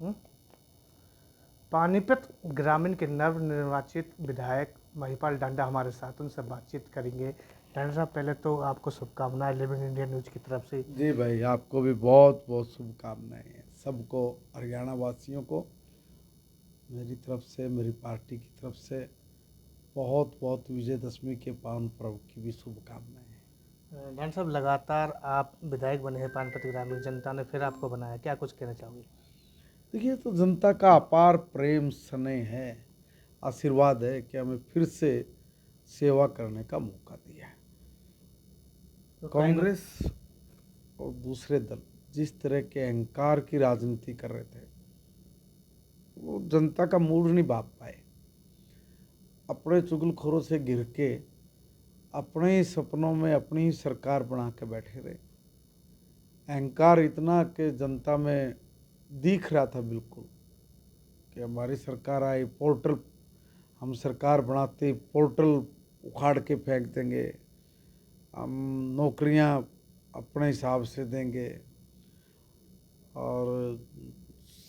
हम्म? पानीपत ग्रामीण के नवनिर्वाचित विधायक महिपाल डांडा हमारे साथ, उनसे बातचीत करेंगे। डांडा साहब, पहले तो आपको शुभकामनाएं लिविंग इंडिया न्यूज़ की तरफ से। जी भाई, आपको भी बहुत बहुत शुभकामनाएं हैं। सबको, हरियाणा वासियों को मेरी तरफ से, मेरी पार्टी की तरफ से बहुत बहुत विजयदशमी के पावन पर्व की भी शुभकामनाएं हैं। डांडा साहब, लगातार आप विधायक बने हैं पानीपत ग्रामीण, जनता ने फिर आपको बनाया, क्या कुछ कहना चाहोगे? देखिए, तो जनता का अपार प्रेम स्नेह है, आशीर्वाद है कि हमें फिर से सेवा करने का मौका दिया है। तो कांग्रेस और दूसरे दल जिस तरह के अहंकार की राजनीति कर रहे थे, वो जनता का मूड नहीं भाप पाए। अपने चुगलखोरों से घिर के अपने ही सपनों में अपनी ही सरकार बना के बैठे रहे। अहंकार इतना कि जनता में दिख रहा था बिल्कुल कि हमारी सरकार आई, पोर्टल हम सरकार बनाते ही पोर्टल उखाड़ के फेंक देंगे, हम नौकरियां अपने हिसाब से देंगे। और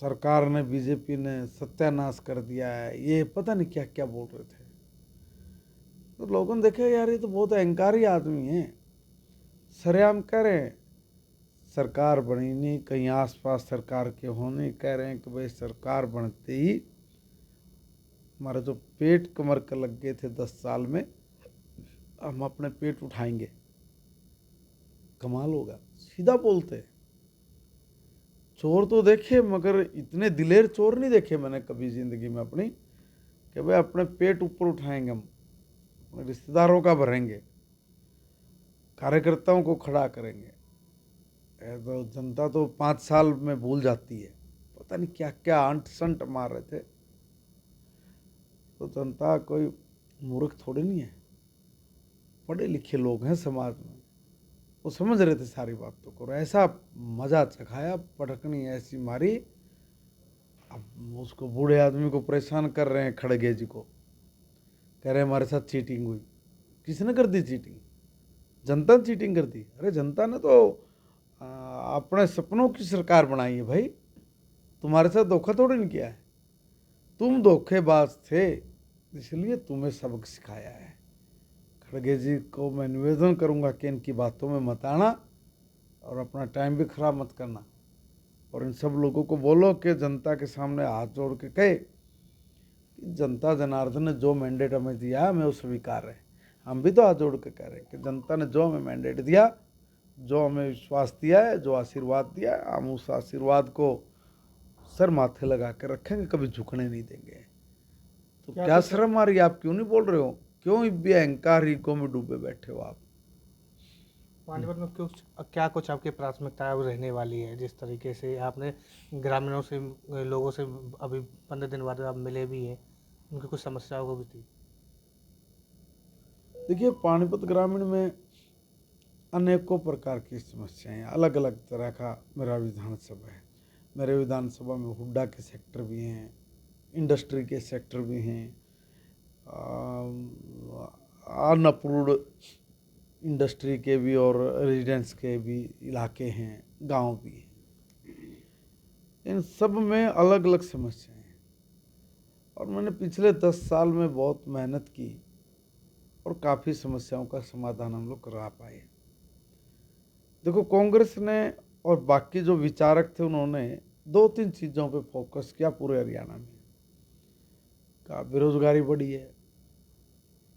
सरकार ने, बीजेपी ने सत्यानाश कर दिया है, ये पता नहीं क्या क्या बोल रहे थे। तो लोगों ने देखा, यार ये तो बहुत अहंकारी आदमी है। सरेआम कह रहे हैं सरकार बनी नहीं, कहीं आसपास सरकार के होने, कह रहे हैं कि भाई सरकार बनते ही हमारा जो पेट कमर के लग गए थे 10 साल में, हम अपने पेट उठाएंगे। कमाल होगा, सीधा बोलते हैं। चोर तो देखे, मगर इतने दिलेर चोर नहीं देखे मैंने कभी जिंदगी में अपनी, कि भाई अपने पेट ऊपर उठाएंगे, हम अपने रिश्तेदारों का भरेंगे, कार्यकर्ताओं को खड़ा करेंगे। तो जनता तो 5 साल में भूल जाती है, पता नहीं क्या क्या अंट संट मार रहे थे। तो जनता कोई मूर्ख थोड़ी नहीं है, पढ़े लिखे लोग हैं समाज में, वो समझ रहे थे सारी बातों को। और ऐसा मजा चखाया, पटकनी ऐसी मारी। अब उसको, बूढ़े आदमी को परेशान कर रहे हैं, खड़गे जी को कह रहे हैं हमारे साथ चीटिंग हुई। किसने कर दी चीटिंग? जनता ने चीटिंग कर दी। अरे जनता ने तो अपने सपनों की सरकार बनाई है भाई, तुम्हारे साथ धोखा थोड़ी नहीं किया है। तुम धोखेबाज थे, इसलिए तुम्हें सबक सिखाया है। खड़गे जी को मैं निवेदन करूंगा कि इनकी बातों में मत आना और अपना टाइम भी खराब मत करना। और इन सब लोगों को बोलो कि जनता के सामने हाथ जोड़ के कहे कि जनता जनार्दन ने जो मैंडेट हमें दिया हमें वो स्वीकार है। हम भी तो हाथ जोड़ के कह रहे हैं कि जनता ने जो हमें मैंडेट दिया, जो हमें विश्वास दिया है, जो आशीर्वाद दिया है, हम उस आशीर्वाद को सर माथे लगा के रखेंगे, कभी झुकने नहीं देंगे। तो क्या शर्म आ रही है? आप क्यों नहीं बोल रहे हो? क्यों भी अहंकार ईगो में डूबे बैठे हो आप? पानीपत में क्या कुछ आपकी प्राथमिकताएं रहने वाली है? जिस तरीके से आपने ग्रामीणों से, लोगों से अभी 15 दिन बाद आप मिले भी हैं, उनकी कुछ समस्याओं को भी थी। देखिए, पानीपत ग्रामीण में अनेकों प्रकार की समस्याएं, अलग अलग तरह का मेरा विधानसभा है। मेरे विधानसभा में हुड्डा के सेक्टर भी हैं, इंडस्ट्री के सेक्टर भी हैं, अनअप्रूव्ड इंडस्ट्री के भी और रेजिडेंस के भी इलाके हैं, गांव भी हैं। इन सब में अलग अलग समस्याएं हैं। और मैंने पिछले 10 साल में बहुत मेहनत की और काफ़ी समस्याओं का समाधान हम लोग करा पाए। देखो, कांग्रेस ने और बाकी जो विचारक थे, उन्होंने 2-3 चीज़ों पे फोकस किया पूरे हरियाणा में। कहा बेरोजगारी बढ़ी है,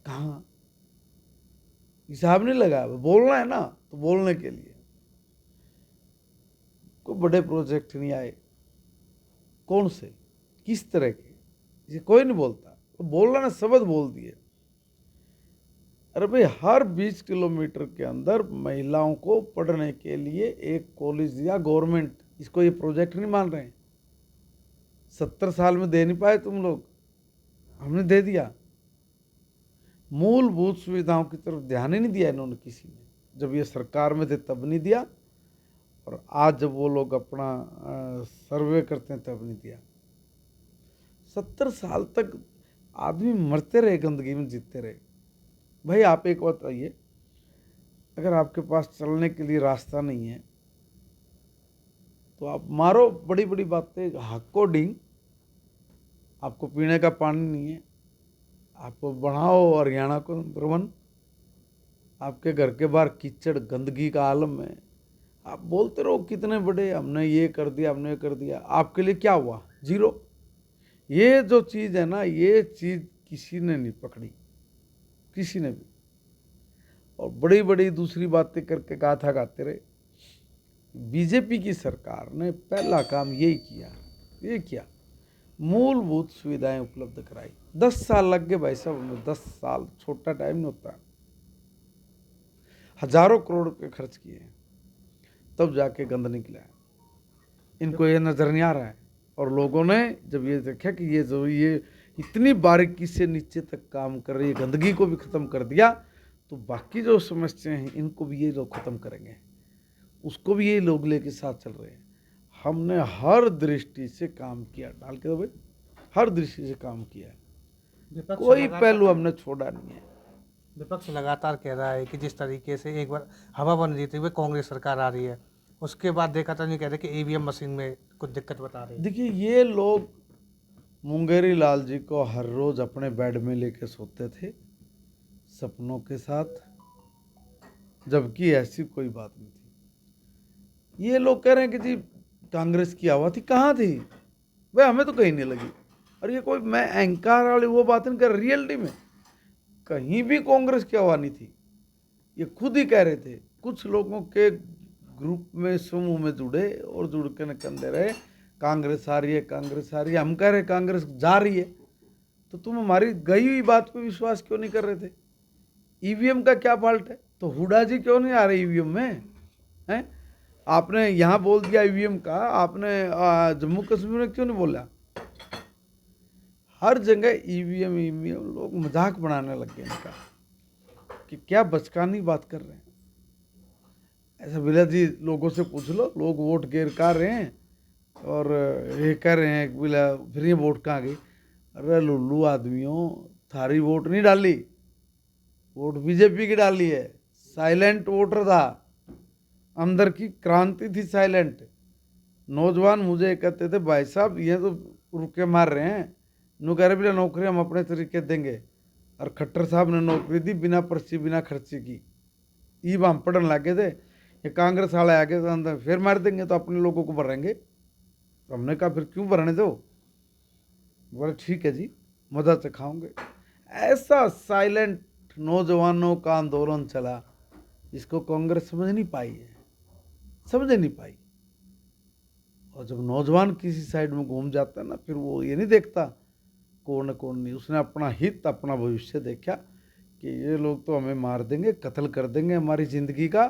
कहाँ हिसाब नहीं लगा। बोलना है ना, तो बोलने के लिए कोई बड़े प्रोजेक्ट नहीं आए। कौन से, किस तरह के, ये कोई नहीं बोलता। तो बोलना ने शब्द बोल दिए। अरे भाई, हर 20 किलोमीटर के अंदर महिलाओं को पढ़ने के लिए एक कॉलेज दिया गवर्नमेंट। इसको ये प्रोजेक्ट नहीं मान रहे हैं? 70 साल में दे नहीं पाए तुम लोग, हमने दे दिया। मूलभूत सुविधाओं की तरफ ध्यान ही नहीं दिया इन्होंने किसी ने। जब ये सरकार में थे तब नहीं दिया, और आज जब वो लोग अपना सर्वे करते हैं तब नहीं दिया। 70 साल तक आदमी मरते रहे, गंदगी में जीते रहे। भाई आप एक बात बताइए, अगर आपके पास चलने के लिए रास्ता नहीं है, तो आप मारो बड़ी बड़ी बातें, हाको डिंग, आपको पीने का पानी नहीं है, आपको बढ़ाओ हरियाणा को नंबर 1, आपके घर के बाहर कीचड़ गंदगी का आलम है, आप बोलते रहो कितने बड़े हमने ये कर दिया, हमने ये कर दिया, आपके लिए क्या हुआ? जीरो। ये जो चीज़ है ना, ये चीज़ किसी ने नहीं पकड़ी, किसी ने भी। और बड़ी बड़ी दूसरी बातें करके गाथा गाते रहे। बीजेपी की सरकार ने पहला काम यही किया, ये किया, मूलभूत सुविधाएं उपलब्ध कराई। 10 साल लग गए भाई साहब हमें, 10 साल छोटा टाइम नहीं होता। हजारों करोड़ रुपए खर्च किए हैं, तब जाके गंद निकला है। इनको ये नजर नहीं आ रहा है। और लोगों ने जब ये देखा कि ये इतनी बारीकी से नीचे तक काम कर रही है, गंदगी को भी खत्म कर दिया, तो बाकी जो समस्याएं हैं इनको भी ये लोग खत्म करेंगे, उसको भी ये लोग लेके साथ चल रहे हैं। हमने हर दृष्टि से काम किया, डाल के दो भाई, हर दृष्टि से काम किया है, विपक्ष कोई लगातार पहलू हमने छोड़ा नहीं है। विपक्ष लगातार कह रहा है कि जिस तरीके से एक बार हवा बन रही थी, वो कांग्रेस सरकार आ रही है, उसके बाद देखा था नहीं, कह रहे कि ईवीएम मशीन में कुछ दिक्कत बता रही है। देखिए, ये लोग मुंगेरी लाल जी को हर रोज अपने बेड में लेके सोते थे सपनों के साथ, जबकि ऐसी कोई बात नहीं थी। ये लोग कह रहे हैं कि जी कांग्रेस की हवा थी, कहाँ थी भाई? हमें तो कहीं नहीं लगी। और ये कोई मैं अहंकार वाली वो बात नहीं कर, रियलिटी में कहीं भी कांग्रेस की हवा नहीं थी। ये खुद ही कह रहे थे, कुछ लोगों के ग्रुप में समूह में जुड़े और जुड़ के निकलते रहे, कांग्रेस आ रही है, कांग्रेस आ रही है। हम कह रहे कांग्रेस जा रही है, तो तुम हमारी गई हुई बात पे विश्वास क्यों नहीं कर रहे थे? ईवीएम का क्या फॉल्ट है? तो हुडा जी क्यों नहीं आ रहे ईवीएम में? हैं? आपने यहाँ बोल दिया ईवीएम का, आपने जम्मू कश्मीर में क्यों नहीं बोला? हर जगह ईवीएम ईवीएम, लोग मजाक बनाने लग गए इनका कि क्या बचकानी बात कर रहे हैं। ऐसा बिला जी लोगों से पूछ लो, लोग वोट गिर कर रहे हैं और ये कह रहे हैं बिला फिर ये वोट कहाँ गई? अरे लुल्लू आदमियों, थारी वोट नहीं डाली, वोट बीजेपी की डाली है। साइलेंट वोटर था, अंदर की क्रांति थी साइलेंट। नौजवान मुझे कहते थे भाई साहब ये तो रुके मार रहे हैं, नु कह रहे बिना नौकरी हम अपने तरीके देंगे। और खट्टर साहब ने नौकरी दी बिना पर्ची बिना खर्चे की। ई हम पढ़ने लगे थे, ये कांग्रेस वाले आगे तो अंदर फिर मार देंगे तो अपने लोगों को भरेंगे। तो हमने कहा फिर क्यों भरने दो? बोले ठीक है जी, मजा चखाओगे। ऐसा साइलेंट नौजवानों का आंदोलन चला, इसको कांग्रेस समझ नहीं पाई है, समझ नहीं पाई। और जब नौजवान किसी साइड में घूम जाता है ना, फिर वो ये नहीं देखता कौन है कौन नहीं, उसने अपना हित अपना भविष्य देखा कि ये लोग तो हमें मार देंगे, कत्ल कर देंगे हमारी ज़िंदगी का,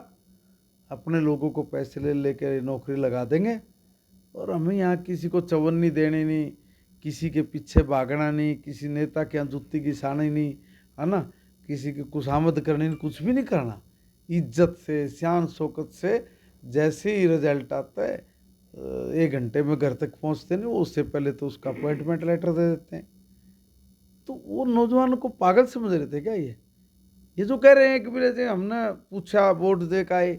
अपने लोगों को पैसे ले लेकर नौकरी लगा देंगे, और हमें यहाँ किसी को चवन्नी देनी नहीं, किसी के पीछे भागना नहीं, किसी नेता के यहाँ जुत्ती की सानी नहीं, है ना, किसी की खुशामद करनी नहीं, कुछ भी नहीं करना। इज्जत से, शान शौकत से, जैसे ही रिजल्ट आता है 1 घंटे में घर तक पहुँचते नहीं, वो उससे पहले तो उसका अपॉइंटमेंट लेटर दे देते हैं। तो वो नौजवानों को पागल समझ रहे थे क्या? ये जो कह रहे हैं कि बोले हमने पूछा वोट दे का आए,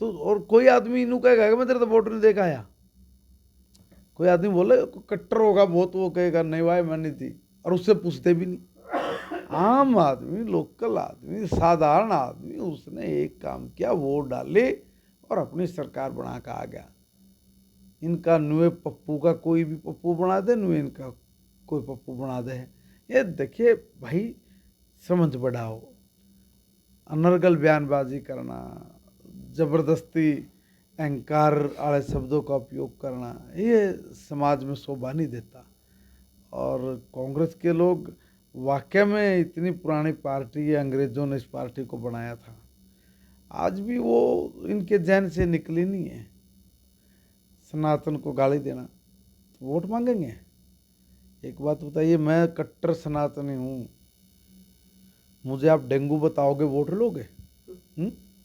तो और कोई आदमी इनू कहेगा मैं तेरे तो वोट नहीं दे का आया? कोई आदमी बोले कट्टर होगा बहुत, वो कहेगा नहीं भाई मैं नहीं थी, और उससे पूछते भी नहीं। आम आदमी, लोकल आदमी, साधारण आदमी, उसने एक काम किया, वोट डाले और अपनी सरकार बना कर आ गया। इनका नुए पप्पू का कोई भी पप्पू बना दे, नुए इनका कोई पप्पू बना दे। ये देखिए भाई, समझ बढ़ाओ, अनर्गल बयानबाजी करना, जबरदस्ती अहंकार वाले शब्दों का उपयोग करना, ये समाज में शोभा नहीं देता। और कांग्रेस के लोग वाकई में इतनी पुरानी पार्टी है, अंग्रेजों ने इस पार्टी को बनाया था, आज भी वो इनके जहन से निकली नहीं है। सनातन को गाली देना तो वोट मांगेंगे? एक बात बताइए, मैं कट्टर सनातनी हूँ, मुझे आप डेंगू बताओगे वोट लोगे?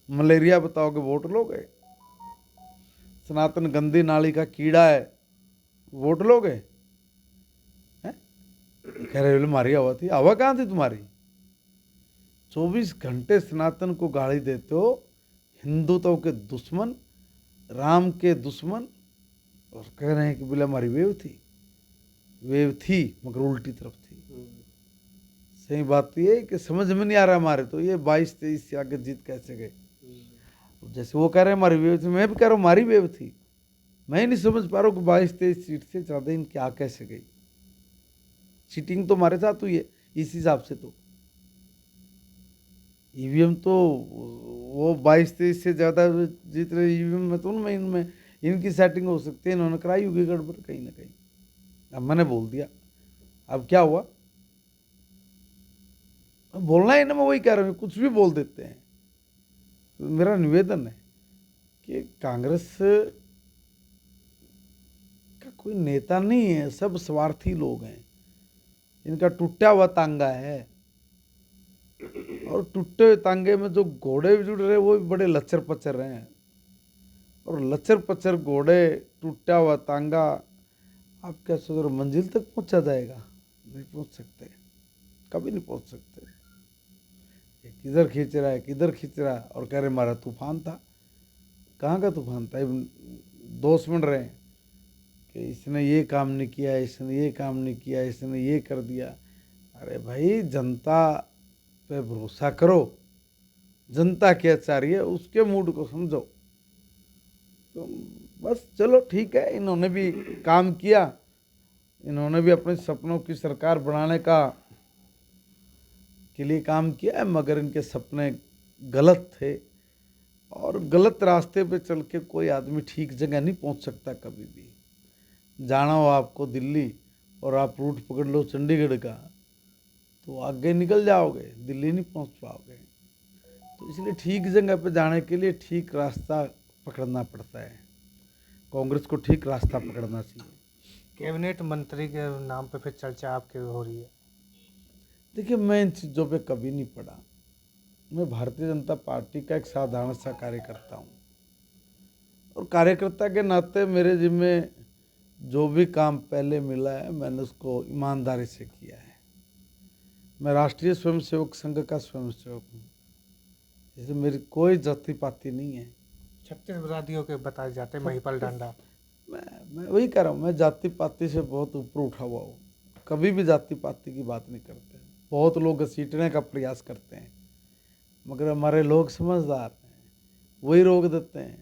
मलेरिया बताओगे वोट लोगे? सनातन गंदी नाली का कीड़ा है, वोट लोगे? हैं? कह रहे बोले मारी हवा थी, हवा कहाँ थी तुम्हारी? 24 घंटे सनातन को गाली देते हो, हिंदुत्व के दुश्मन, राम के दुश्मन, और कह रहे हैं कि बोले हमारी वेव थी मगर उल्टी तरफ थी। सही बात तो ये है कि समझ में नहीं आ रहा हमारे, तो ये 22-23 से आगे जीत कैसे गए। जैसे वो कह रहे हैं हमारी वेव थी, मैं भी कह रहा हूँ हमारी वेव थी। मैं ही नहीं समझ पा रहा हूँ कि 22-23 सीट से ज़्यादा इनकी आ कैसे गई। चीटिंग तो हमारे साथ हुई है इस हिसाब से। तो ईवीएम तो वो 22-23 से ज़्यादा जीत रहे ईवीएम में, तो उनमें इनमें इनकी सेटिंग हो सकती है, इन्होंने कराई होगी गड़बड़ कहीं ना कहीं। अब मैंने बोल दिया, अब क्या हुआ, अब बोलना है ना, मैं वही कह रहा हूँ, कुछ भी बोल देते हैं। तो मेरा निवेदन है कि कांग्रेस का कोई नेता नहीं है, सब स्वार्थी लोग हैं, इनका टूटा हुआ तांगा है। और टूटे हुए तांगे में जो घोड़े भी जुड़ रहे वो भी बड़े लचर पचर हैं। और लचर पचर घोड़े, टूटा हुआ तांगा, आप क्या सोच रहे हो मंजिल तक पहुंचा जाएगा? नहीं पहुंच सकते, कभी नहीं पहुंच सकते। किधर खींच रहा है, किधर खींच रहा है, और कह रहे हमारा तूफान था। कहाँ का तूफान था? दोष मिल रहे हैं कि इसने ये काम नहीं किया, इसने ये काम नहीं किया, इसने ये कर दिया। अरे भाई, जनता पे भरोसा करो, जनता क्या चाह रही है उसके मूड को समझो। तो बस चलो ठीक है, इन्होंने भी काम किया, इन्होंने भी अपने सपनों की सरकार बनाने का के लिए काम किया है, मगर इनके सपने गलत थे। और गलत रास्ते पे चल के कोई आदमी ठीक जगह नहीं पहुंच सकता कभी भी। जाना हो आपको दिल्ली और आप रूट पकड़ लो चंडीगढ़ का, तो आगे निकल जाओगे, दिल्ली नहीं पहुंच पाओगे। तो इसलिए ठीक जगह पे जाने के लिए ठीक रास्ता पकड़ना पड़ता है। कांग्रेस को ठीक रास्ता पकड़ना चाहिए। कैबिनेट मंत्री के नाम पे फिर चर्चा आपकी हो रही है। देखिए, मैं इन चीज़ों पे कभी नहीं पड़ा। मैं भारतीय जनता पार्टी का एक साधारण सा कार्यकर्ता हूँ, और कार्यकर्ता के नाते मेरे जिम्मे जो भी काम पहले मिला है मैंने उसको ईमानदारी से किया है। मैं राष्ट्रीय स्वयंसेवक संघ का स्वयंसेवक हूँ, इसलिए मेरी कोई जाति पाति नहीं है। 36 अपराधियों के बताए जाते हैं महिपाल डांडा। मैं वही कह रहा हूँ, मैं जाति पाति से बहुत ऊपर उठा हुआ हूँ, कभी भी जाति पाति की बात नहीं करते। बहुत लोग घसीटने का प्रयास करते हैं, मगर हमारे लोग समझदार हैं, वही रोक देते हैं।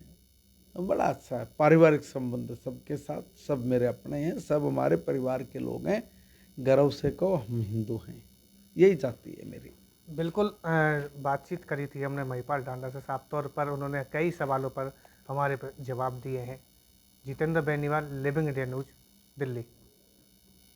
बड़ा अच्छा है, पारिवारिक संबंध है सबके साथ, सब मेरे अपने हैं, सब हमारे परिवार के लोग हैं। गर्व से कहो हम हिंदू हैं, यही चाहती है मेरी। बिल्कुल बातचीत करी थी हमने महिपाल डांडा से, साफ तौर पर उन्होंने कई सवालों पर हमारे जवाब दिए हैं। Jitendra Beniwal, living India news, Delhi.